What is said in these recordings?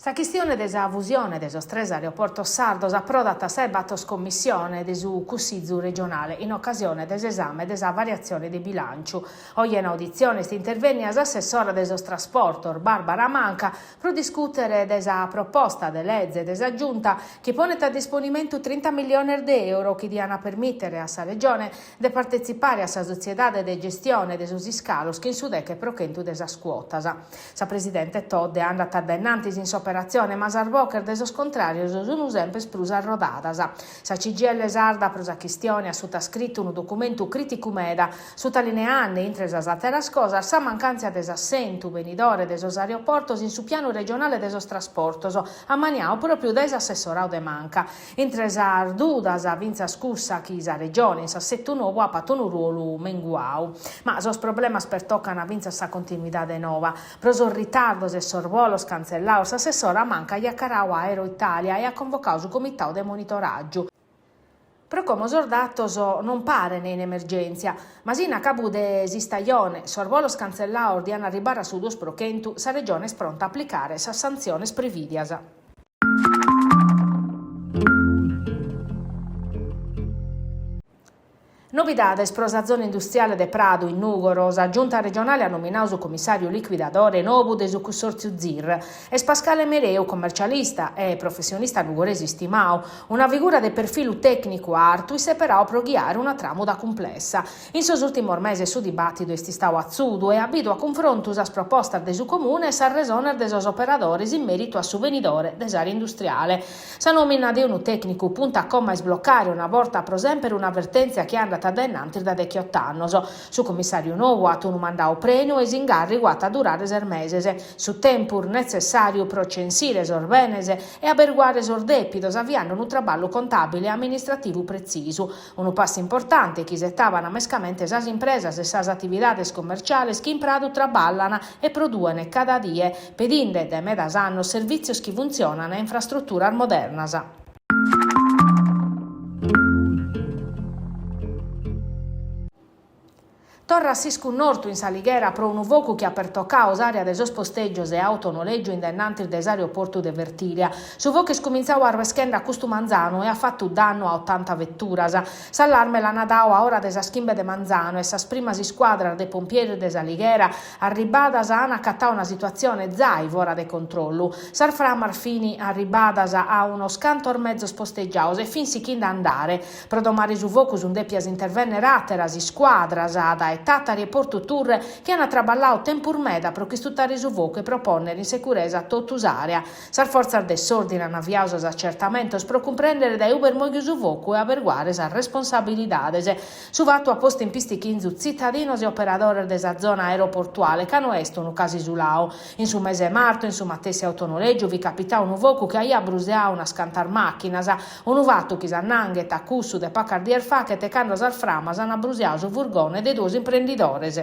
Sa questione della fusione del tres aeroporto sardos approdata sebato scommissione desu Cussizu regionale in occasione dell'esame della variazione di bilancio. Oggi in audizione si intervenne assessora del trasporto Barbara Manca per discutere della proposta dell'EZ della giunta che pone a disponimento 30 milioni di euro che diano a permettere a sa regione di partecipare a sa società di gestione dei suoi scalos che in sudeche prochentu della scuotasa. Sa presidente Todd è andata addennanti in operazione ma sarbocher desos contrarios sono sempre sprusa rodadasa. Sa CGL sarda prosa questione ha suta scritto un documento critico meda suta lineanne intresa sa terras cosa sa mancanza desassentu venidore desos aeroportos in su piano regionale desos trasportos a maniao proprio des assessorao de manca. Intresa ardudasa vinza scussa chi sa regione in sa settu nuovo ha patto un ruolo menguau. Ma sos problemas per toccana vinza sa continuità de nova. Prosor ritardos e sorvolos cancellaos assessora Manca gli accarau Aero Italia e ha convocato su comitato de monitoraggio. Però come sordatos non pare in emergenza, ma in cabu de esistaglione, sorvolos cancellaor di arribare su dos prochentu, sa regione è pronta a applicare sa sanzione sprevidiasa. Novidades pro sa zona industriale de Prado in Nugoro, sa giunta regionale ha nominato su commissario liquidatore novo de su consorzio ZIR. Es Pascale Mereu, commercialista e professionista nugorese stimao, una figura de perfilo tecnico artu e se però proghiare una tramuda complessa. In sos ultimi mesi su dibattito esti stau azzudo e abido a confronto sa proposta de su comune e sa resoner de sos operadores in merito a su venidore des area industriale. Sa nomina de unu tecnico punta a comma e sbloccare una volta pro sempre un'avvertenza che andata addennanti da 18 anni. Su commissario nuovo ha un mandao premio e zingarri guata a durare sermesese. Su tempur necessario pro censire sorvenese e averguare sordepidos avviando un traballo contabile e amministrativo preciso. Un passo importante che settavano mescamente sas impresas e sas attivitades commerciales che in Prado traballano e producono cada die, pedinde de medas annos servizios che funzionano e infrastruttura modernas. Torra Siscu Nortu in Saliguera pro un vocu che ha aperto caos area de sos posteggios e autonoleggio indennanti des aeroporto de Vertilia. Su vocu scominciava a reschenda a Custu Manzano e ha fatto danno a 80 vetturas. S'allarme la nadao a ora desa schimbe de Manzano e sa sprimasi squadra de pompieri de Saliguera arribadas a accattà una situazione zai ora de controllo. Sarfra Marfini arribadas a uno scantor mezzo sposteggiaos e fin si chinda andare. Prodomari su vocu un depias intervenne rateras squadras da Tattari e Porto Tour che hanno traballao tempur meda pro chistutare su voco e proponere in sicurezza tottusarea. Sar forza de sordina naviausos accertamentos pro comprendere da uber moglio su voco e averguare sa responsabilidades. Su vatto a posto in pisti chinzu cittadinos e operadores desa zona aeroportuale che hanno esto un casi sulao. In su mese marto, in su mattesi autonoleggio vi capita un voco che aia brusea una scantar macchinas, un vatto che s'annanghe tacussu de paccardier fachet e cando sar framas hanno bruseao su furgone de due imprenditores.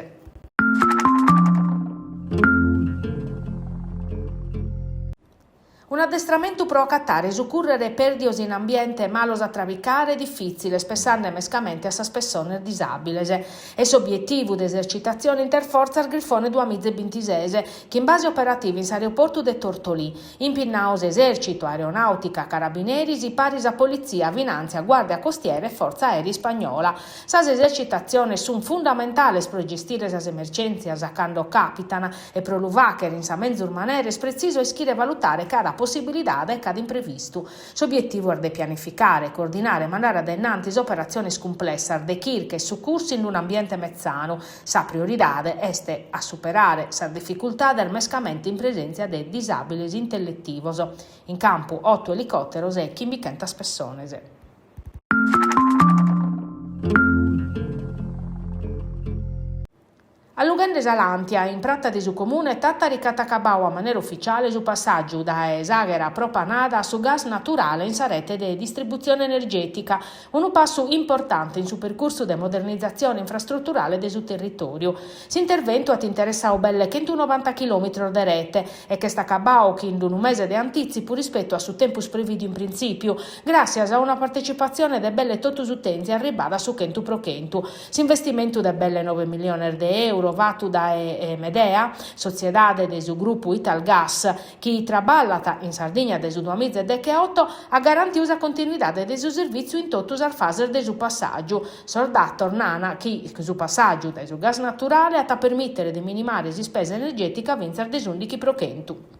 Un addestramento pro accattare su currere perdios in ambiente malos a travicare difficile, spessando mescamente a sa spessone disabile. Es obiettivo di esercitazione interforza al Grifone 2026, che in base operativa in aeroporto de Tortolì, impinnaos esercito, aeronautica, carabinieri, i paris a polizia, vinanzia, guardia costiera e forza aerea spagnola. Sas esercitazione sun fondamentale pro gestire sas emergenze a quando capitana e pro l'uvacher in sa mezzo manere preciso e schire valutare cada possibilità e cada imprevisto. L'obiettivo è di pianificare, coordinare e mandare addennanti operazioni complesse de kirche e soccorsi in un ambiente mezzano. Sa priorità este a superare sa difficoltà del mescamento in presenza dei disabili intellettivos. In campo 8 elicotteros e chimichenta spessonese. A Lugende Salantia, in pratta di su comune, Tattari catacabau a maniera ufficiale su passaggio da Esaghera propanada su gas naturale in sa rete di distribuzione energetica, un passo importante in su percorso di modernizzazione infrastrutturale del suo territorio. S'intervento ha interessato belle 190 km di rete e che sta cabao che in un mese di anticipo rispetto a su tempo previsto in principio, grazie a una partecipazione de belle totus utenze arribata su Kentu pro Kentu. S'investimento de belle 9 milioni di euro va approvato da Medea, sociedade del gruppo Italgas, che traballata in Sardegna del 2018, ha garantito la continuità del suo servizio in tutto il fase del suo passaggio. Sordato Nana, che il suo passaggio del suo gas naturale ha permettere di minimare le spese energetiche a vincere dei 11 prochentu.